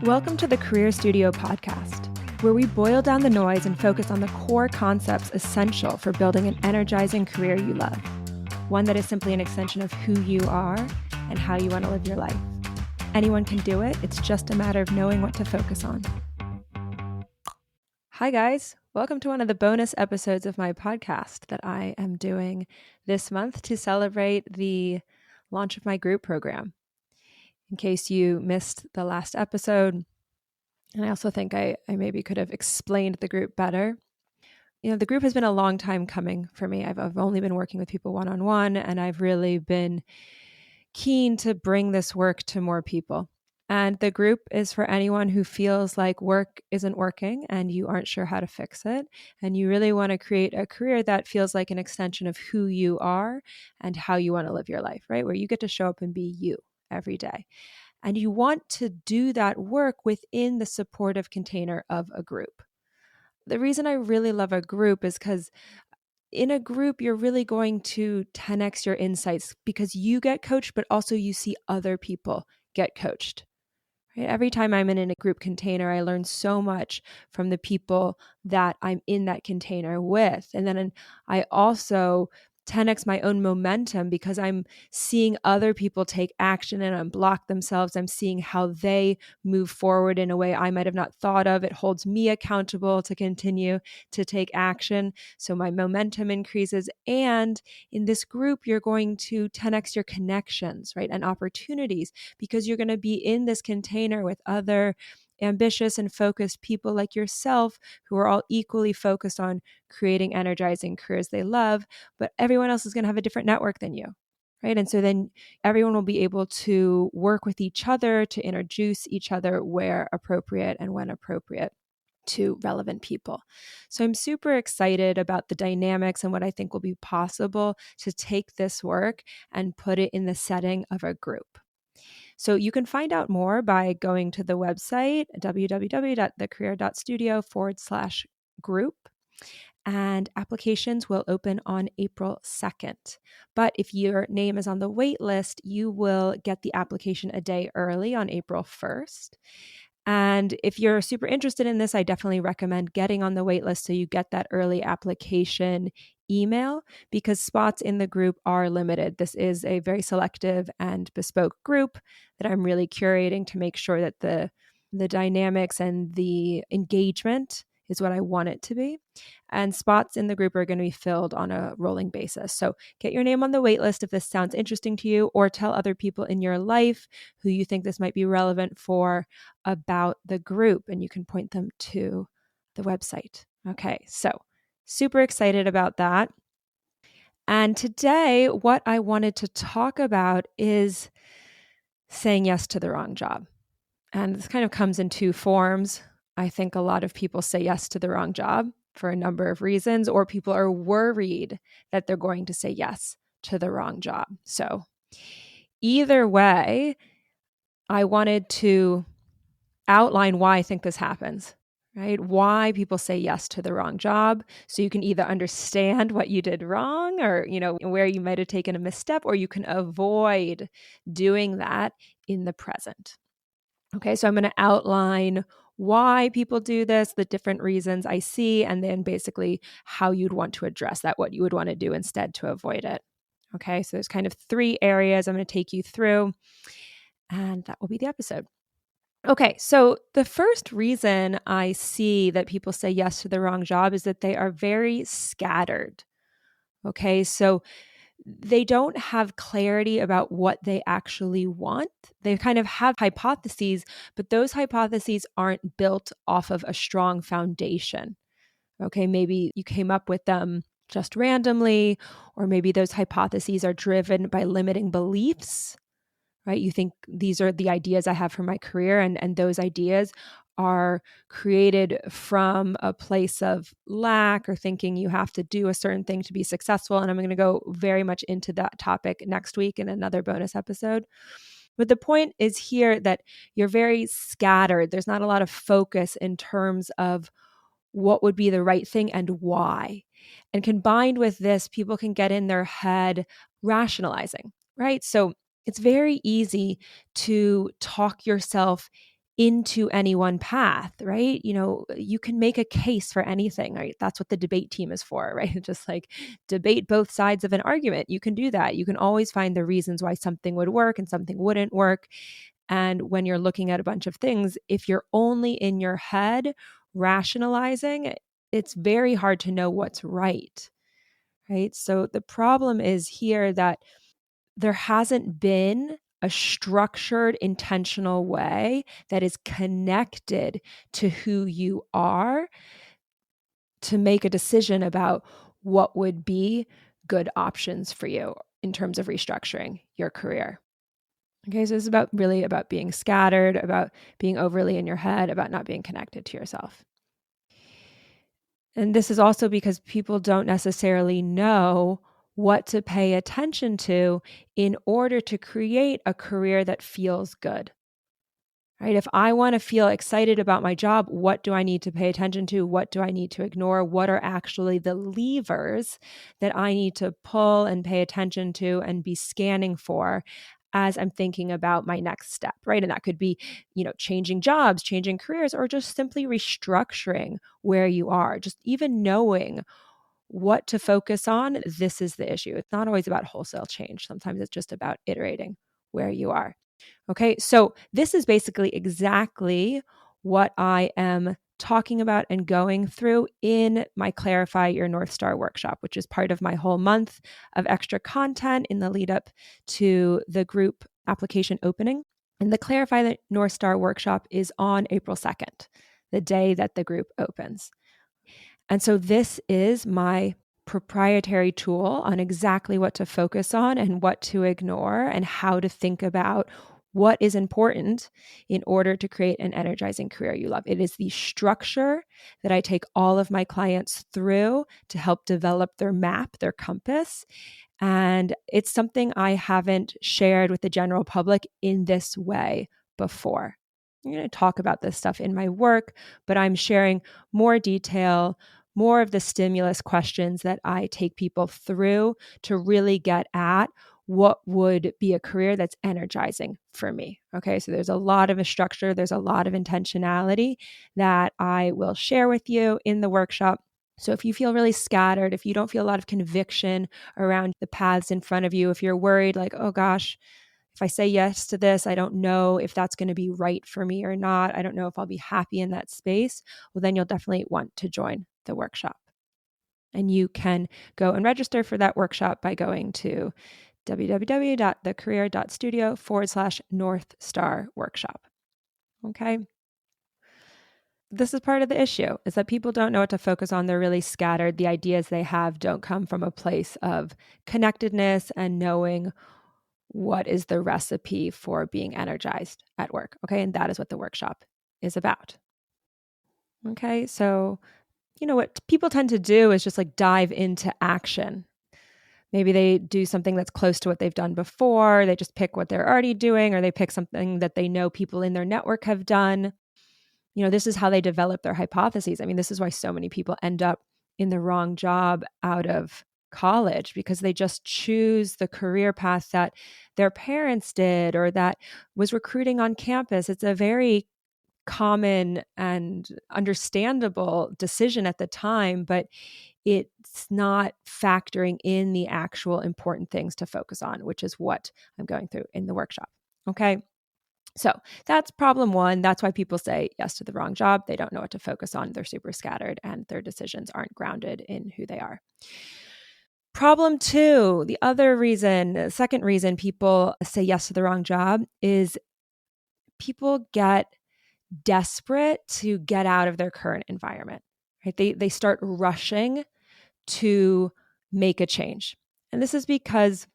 Welcome to the Career Studio podcast, where we boil down the noise and focus on the core concepts essential for building an energizing career you love, one that is simply an extension of who you are and how you want to live your life. Anyone can do it. It's just a matter of knowing what to focus on. Hi, guys. Welcome to one of the bonus episodes of my podcast that I am doing this month to celebrate the launch of my group program. In case you missed the last episode, and I also think I maybe could have explained the group better. You know, the group has been a long time coming for me. I've only been working with people one-on-one, and I've really been keen to bring this work to more people. And the group is for anyone who feels like work isn't working and you aren't sure how to fix it. And you really want to create a career that feels like an extension of who you are and how you want to live your life, right? Where you get to show up and be you every day. And you want to do that work within the supportive container of a group. The reason I really love a group is because in a group, you're really going to 10x your insights because you get coached, but also you see other people get coached. Right? Every time I'm in a group container, I learn so much from the people that I'm in that container with. And then I also 10x my own momentum because I'm seeing other people take action and unblock themselves. I'm seeing how they move forward in a way I might have not thought of. It holds me accountable to continue to take action. So my momentum increases. And in this group, you're going to 10x your connections, right? And opportunities because you're going to be in this container with other ambitious and focused people like yourself who are all equally focused on creating energizing careers they love, but everyone else is going to have a different network than you, right? And so then everyone will be able to work with each other to introduce each other where appropriate and when appropriate to relevant people. So I'm super excited about the dynamics and what I think will be possible to take this work and put it in the setting of a group. So you can find out more by going to the website, www.thecareer.studio/group. And applications will open on April 2nd. But if your name is on the wait list, you will get the application a day early on April 1st. And if you're super interested in this, I definitely recommend getting on the wait list so you get that early application email because spots in the group are limited. This is a very selective and bespoke group that I'm really curating to make sure that the dynamics and the engagement is what I want it to be. And spots in the group are going to be filled on a rolling basis. So get your name on the wait list if this sounds interesting to you, or tell other people in your life who you think this might be relevant for about the group, and you can point them to the website. Okay, so super excited about that. And today, what I wanted to talk about is saying yes to the wrong job. And this kind of comes in two forms. I think a lot of people say yes to the wrong job for a number of reasons, or people are worried that they're going to say yes to the wrong job. So either way, I wanted to outline why I think this happens, right? Why people say yes to the wrong job. So you can either understand what you did wrong or, where you might have taken a misstep, or you can avoid doing that in the present. Okay, so I'm going to outline why people do this, the different reasons I see, and then basically how you'd want to address that, what you would want to do instead to avoid it. Okay, so there's kind of three areas I'm going to take you through, and that will be the episode. Okay, so the first reason I see that people say yes to the wrong job is that they are very scattered. Okay, so they don't have clarity about what they actually want. They kind of have hypotheses, but those hypotheses aren't built off of a strong foundation. Okay, maybe you came up with them just randomly, or maybe those hypotheses are driven by limiting beliefs, right? You think these are the ideas I have for my career, and those ideas are created from a place of lack or thinking you have to do a certain thing to be successful. And I'm going to go very much into that topic next week in another bonus episode. But the point is here that you're very scattered. There's not a lot of focus in terms of what would be the right thing and why. And combined with this, people can get in their head rationalizing, right? So it's very easy to talk yourself into any one path, right? You can make a case for anything, right? That's what the debate team is for, right? Just like debate both sides of an argument. You can do that. You can always find the reasons why something would work and something wouldn't work. And when you're looking at a bunch of things, if you're only in your head rationalizing, it's very hard to know what's right, right? So the problem is here that there hasn't been a structured, intentional way that is connected to who you are to make a decision about what would be good options for you in terms of restructuring your career. Okay, so it's really about being scattered, about being overly in your head, about not being connected to yourself. And this is also because people don't necessarily know what to pay attention to in order to create a career that feels good. Right? If I want to feel excited about my job, what do I need to pay attention to? What do I need to ignore? What are actually the levers that I need to pull and pay attention to and be scanning for as I'm thinking about my next step, right? And that could be, changing jobs, changing careers, or just simply restructuring where you are, just even knowing what to focus on. This is the issue. It's not always about wholesale change. Sometimes it's just about iterating where you are. Okay, so this is basically exactly what I am talking about and going through in my Clarify Your North Star workshop, which is part of my whole month of extra content in the lead up to the group application opening. And the Clarify the North Star workshop is on April 2nd, the day that the group opens. And so this is my proprietary tool on exactly what to focus on and what to ignore and how to think about what is important in order to create an energizing career you love. It is the structure that I take all of my clients through to help develop their map, their compass. And it's something I haven't shared with the general public in this way before. I'm going to talk about this stuff in my work, but I'm sharing more detail, more of the stimulus questions that I take people through to really get at what would be a career that's energizing for me. Okay, so there's a lot of a structure, there's a lot of intentionality that I will share with you in the workshop. So if you feel really scattered, if you don't feel a lot of conviction around the paths in front of you, if you're worried like, oh gosh, if I say yes to this, I don't know if that's going to be right for me or not. I don't know if I'll be happy in that space. Well, then you'll definitely want to join the workshop. And you can go and register for that workshop by going to www.thecareer.studio/North Star workshop. Okay. This is part of the issue is that people don't know what to focus on. They're really scattered. The ideas they have don't come from a place of connectedness and knowing what is the recipe for being energized at work. Okay. And that is what the workshop is about. Okay. So, what people tend to do is just like dive into action. Maybe they do something that's close to what they've done before. They just pick what they're already doing, or they pick something that they know people in their network have done. This is how they develop their hypotheses. I mean, this is why so many people end up in the wrong job out of college because they just choose the career path that their parents did or that was recruiting on campus. It's a very common and understandable decision at the time, but it's not factoring in the actual important things to focus on, which is what I'm going through in the workshop. Okay. So that's problem one. That's why people say yes to the wrong job. They don't know what to focus on. They're super scattered and their decisions aren't grounded in who they are. Problem two, the second reason people say yes to the wrong job is people get desperate to get out of their current environment, right? They start rushing to make a change. And this is because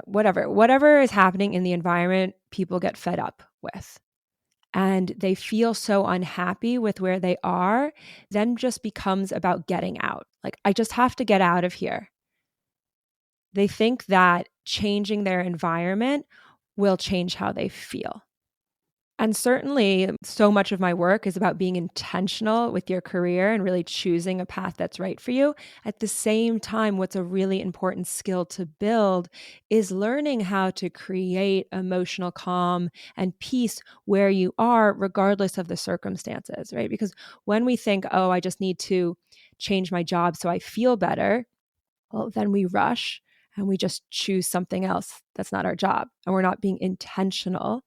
whatever is happening in the environment, people get fed up with. And they feel so unhappy with where they are, then just becomes about getting out. Like, I just have to get out of here. They think that changing their environment will change how they feel. And certainly, so much of my work is about being intentional with your career and really choosing a path that's right for you. At the same time, what's a really important skill to build is learning how to create emotional calm and peace where you are, regardless of the circumstances, right? Because when we think, oh, I just need to change my job so I feel better, well, then we rush and we just choose something else that's not our job. And we're not being intentional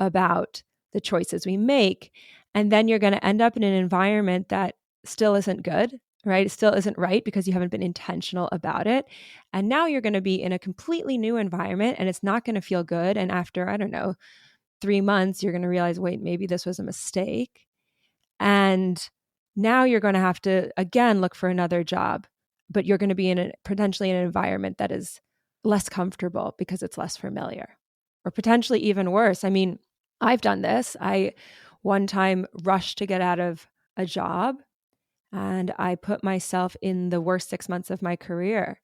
about the choices we make. And then you're going to end up in an environment that still isn't good, right? It still isn't right because you haven't been intentional about it. And now you're going to be in a completely new environment and it's not going to feel good. And after, I don't know, 3 months, you're going to realize, wait, maybe this was a mistake. And now you're going to have to, again, look for another job, but you're going to be in potentially in an environment that is less comfortable because it's less familiar, or potentially even worse. I mean, I've done this. I one time rushed to get out of a job and I put myself in the worst 6 months of my career.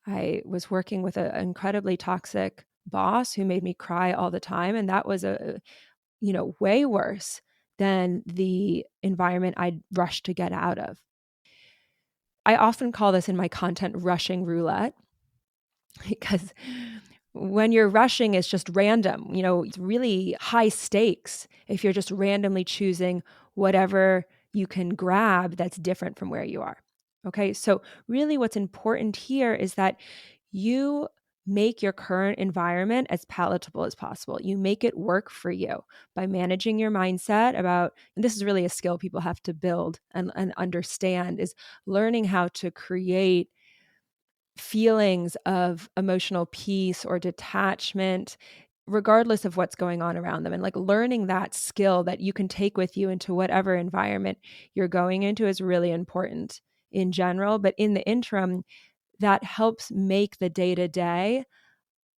I was working with an incredibly toxic boss who made me cry all the time. And that was way worse than the environment I'd rushed to get out of. I often call this in my content rushing roulette because when you're rushing, it's just random. It's really high stakes if you're just randomly choosing whatever you can grab that's different from where you are. Okay. So, really, what's important here is that you make your current environment as palatable as possible. You make it work for you by managing your mindset about, and this is really a skill people have to build and understand, is learning how to create feelings of emotional peace or detachment regardless of what's going on around them, and like learning that skill that you can take with you into whatever environment you're going into is really important in general. But in the interim, that helps make the day-to-day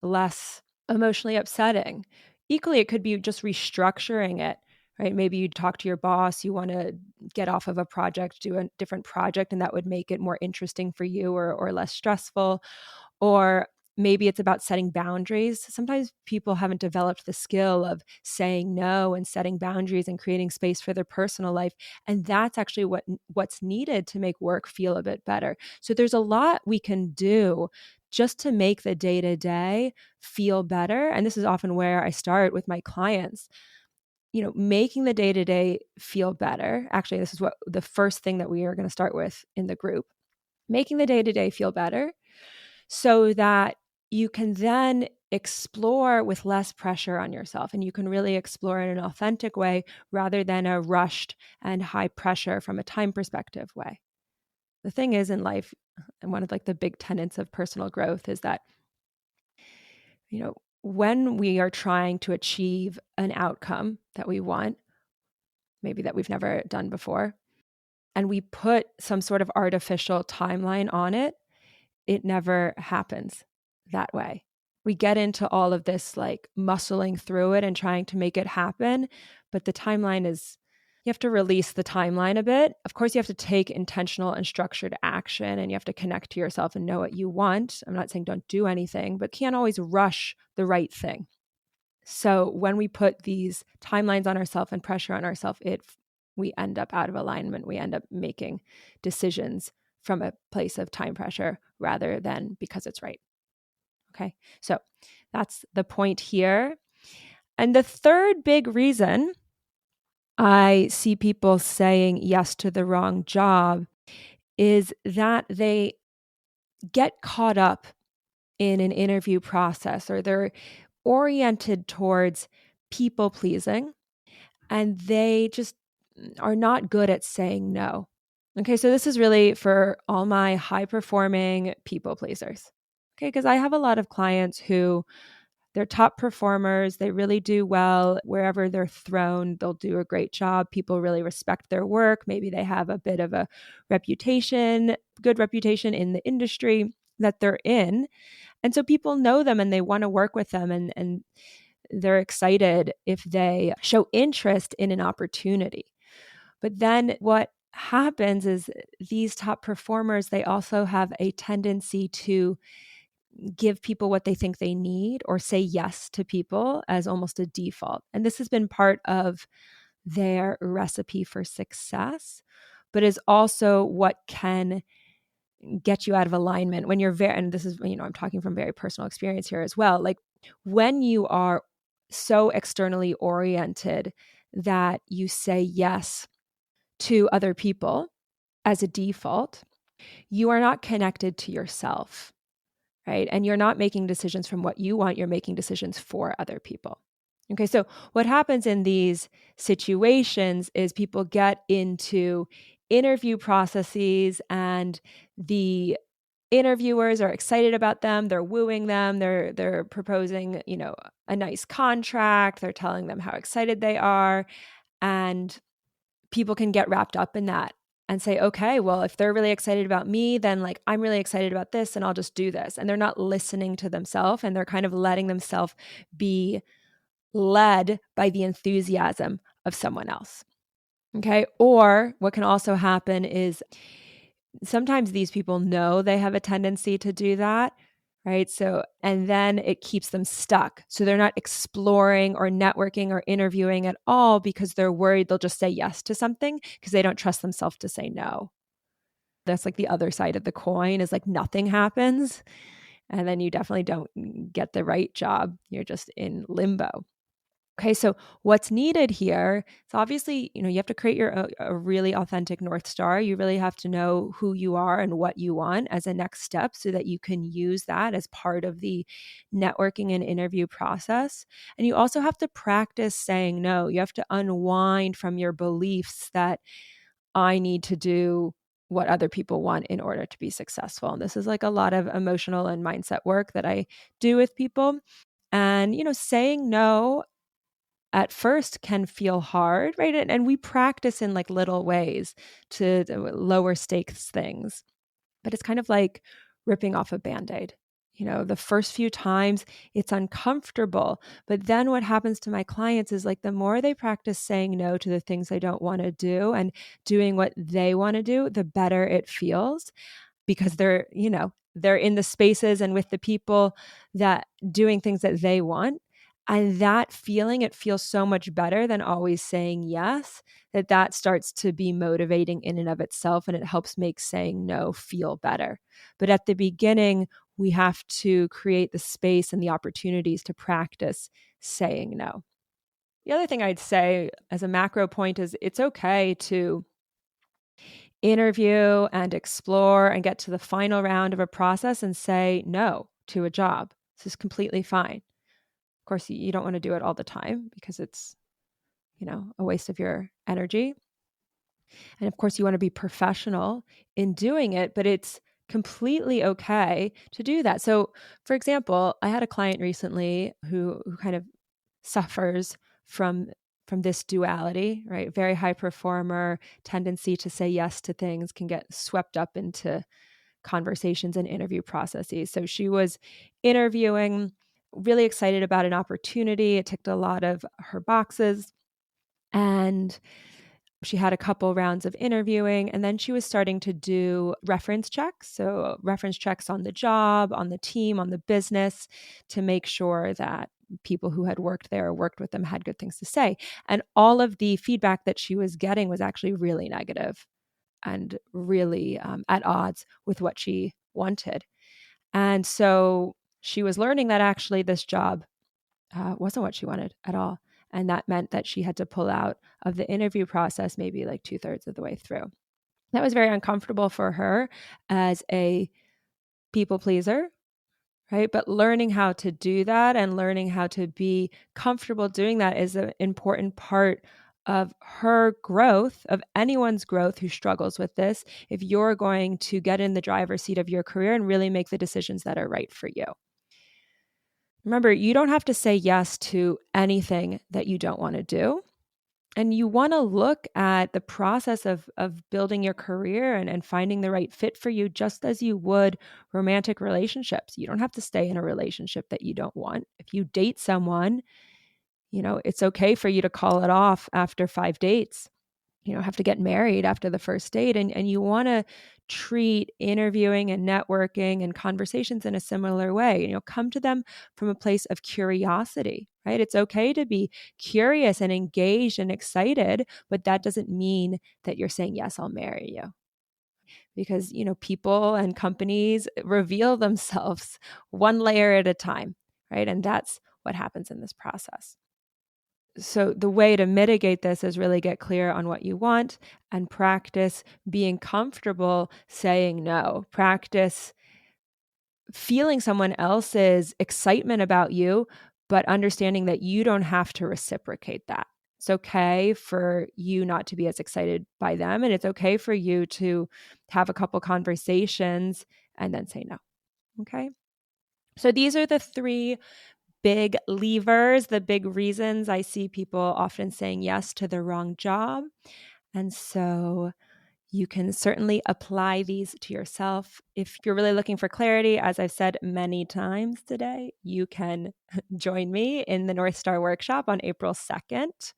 less emotionally upsetting. Equally, it could be just restructuring it, right? Maybe you talk to your boss, you want to get off of a project, do a different project, and that would make it more interesting for you or less stressful. Or maybe it's about setting boundaries. Sometimes people haven't developed the skill of saying no and setting boundaries and creating space for their personal life. And that's actually what's needed to make work feel a bit better. So there's a lot we can do just to make the day-to-day feel better. And this is often where I start with my clients. Making the day-to-day feel better. Actually, this is what the first thing that we are going to start with in the group. Making the day-to-day feel better so that you can then explore with less pressure on yourself, and you can really explore in an authentic way rather than a rushed and high pressure from a time perspective way. The thing is in life, and one of the big tenets of personal growth is that, when we are trying to achieve an outcome that we want, maybe that we've never done before, and we put some sort of artificial timeline on it, it never happens that way. We get into all of this muscling through it and trying to make it happen, but the timeline is, you have to release the timeline a bit. Of course, you have to take intentional and structured action, and you have to connect to yourself and know what you want. I'm not saying don't do anything, but can't always rush the right thing. So when we put these timelines on ourselves and pressure on ourselves, we end up out of alignment. We end up making decisions from a place of time pressure rather than because it's right. Okay, so that's the point here. And the third big reason I see people saying yes to the wrong job is that they get caught up in an interview process, or they're oriented towards people pleasing, and they just are not good at saying no. Okay, so this is really for all my high performing people pleasers. Okay, because I have a lot of clients who they're top performers. They really do well wherever they're thrown. They'll do a great job. People really respect their work. Maybe they have a bit of a reputation, good reputation in the industry that they're in. And so people know them and they want to work with them, and they're excited if they show interest in an opportunity. But then what happens is these top performers, they also have a tendency to give people what they think they need or say yes to people as almost a default. And this has been part of their recipe for success, but is also what can get you out of alignment when you're very, and this is, I'm talking from very personal experience here as well. Like when you are so externally oriented that you say yes to other people as a default, you are not connected to yourself, right? And you're not making decisions from what you want, you're making decisions for other people. Okay, so what happens in these situations is people get into interview processes and the interviewers are excited about them, they're wooing them, they're proposing, a nice contract, they're telling them how excited they are, and people can get wrapped up in that and say, okay, well, if they're really excited about me, then like I'm really excited about this and I'll just do this. And they're not listening to themselves and they're kind of letting themselves be led by the enthusiasm of someone else. Okay. Or what can also happen is sometimes these people know they have a tendency to do that, right? So, and then it keeps them stuck. So they're not exploring or networking or interviewing at all because they're worried they'll just say yes to something because they don't trust themselves to say no. That's like the other side of the coin is like nothing happens. And then you definitely don't get the right job. You're just in limbo. Okay, so what's needed here is obviously, you have to create a really authentic North Star. You really have to know who you are and what you want as a next step so that you can use that as part of the networking and interview process. And you also have to practice saying no. You have to unwind from your beliefs that I need to do what other people want in order to be successful. And this is like a lot of emotional and mindset work that I do with people. And, saying no at first can feel hard, right? And we practice in like little ways to lower stakes things, but it's kind of like ripping off a Band-Aid. The first few times it's uncomfortable, but then what happens to my clients is like the more they practice saying no to the things they don't want to do and doing what they want to do, the better it feels because they're in the spaces and with the people that doing things that they want. And that feeling, it feels so much better than always saying yes, that starts to be motivating in and of itself. And it helps make saying no feel better. But at the beginning, we have to create the space and the opportunities to practice saying no. The other thing I'd say as a macro point is it's okay to interview and explore and get to the final round of a process and say no to a job. This is completely fine. Of course, you don't want to do it all the time because it's, a waste of your energy. And of course, you want to be professional in doing it, but it's completely okay to do that. So, for example, I had a client recently who kind of suffers from this duality, right? Very high performer, tendency to say yes to things, can get swept up into conversations and interview processes. So she was interviewing, really excited about an opportunity. It ticked a lot of her boxes. And she had a couple rounds of interviewing, and then she was starting to do reference checks. So, reference checks on the job, on the team, on the business to make sure that people who had worked there or worked with them had good things to say. And all of the feedback that she was getting was actually really negative and really at odds with what she wanted. And so she was learning that actually this job wasn't what she wanted at all. And that meant that she had to pull out of the interview process maybe like 2/3 of the way through. That was very uncomfortable for her as a people pleaser, right? But learning how to do that and learning how to be comfortable doing that is an important part of her growth, of anyone's growth who struggles with this, if you're going to get in the driver's seat of your career and really make the decisions that are right for you. Remember, you don't have to say yes to anything that you don't want to do. And you want to look at the process of building your career and finding the right fit for you, just as you would romantic relationships. You don't have to stay in a relationship that you don't want. If you date someone, it's okay for you to call it off after 5 dates. have to get married after the first date, and you want to treat interviewing and networking and conversations in a similar way. Come to them from a place of curiosity, right? It's okay to be curious and engaged and excited, but that doesn't mean that you're saying, yes, I'll marry you. Because, people and companies reveal themselves one layer at a time, right? And that's what happens in this process. So the way to mitigate this is really get clear on what you want and practice being comfortable saying no. Practice feeling someone else's excitement about you, but understanding that you don't have to reciprocate that. It's okay for you not to be as excited by them, and it's okay for you to have a couple conversations and then say no. Okay? So these are the 3 big levers, the big reasons I see people often saying yes to the wrong job. And so you can certainly apply these to yourself. If you're really looking for clarity, as I've said many times today, you can join me in the North Star workshop on April 2nd.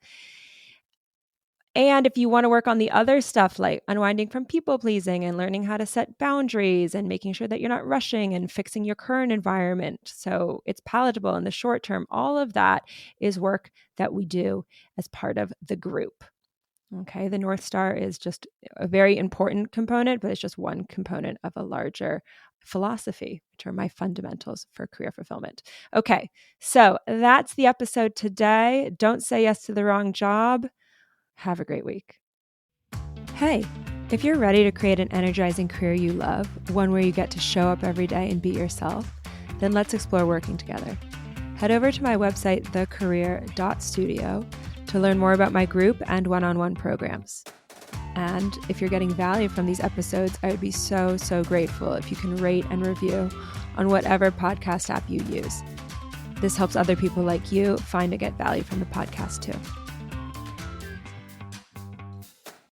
And if you want to work on the other stuff like unwinding from people pleasing and learning how to set boundaries and making sure that you're not rushing and fixing your current environment so it's palatable in the short term, all of that is work that we do as part of the group. Okay, the North Star is just a very important component, but it's just one component of a larger philosophy, which are my fundamentals for career fulfillment. Okay, so that's the episode today. Don't say yes to the wrong job. Have a great week. Hey, if you're ready to create an energizing career you love, one where you get to show up every day and be yourself, then let's explore working together. Head over to my website, thecareer.studio, to learn more about my group and one-on-one programs. And if you're getting value from these episodes, I would be so, so grateful if you can rate and review on whatever podcast app you use. This helps other people like you find and get value from the podcast too.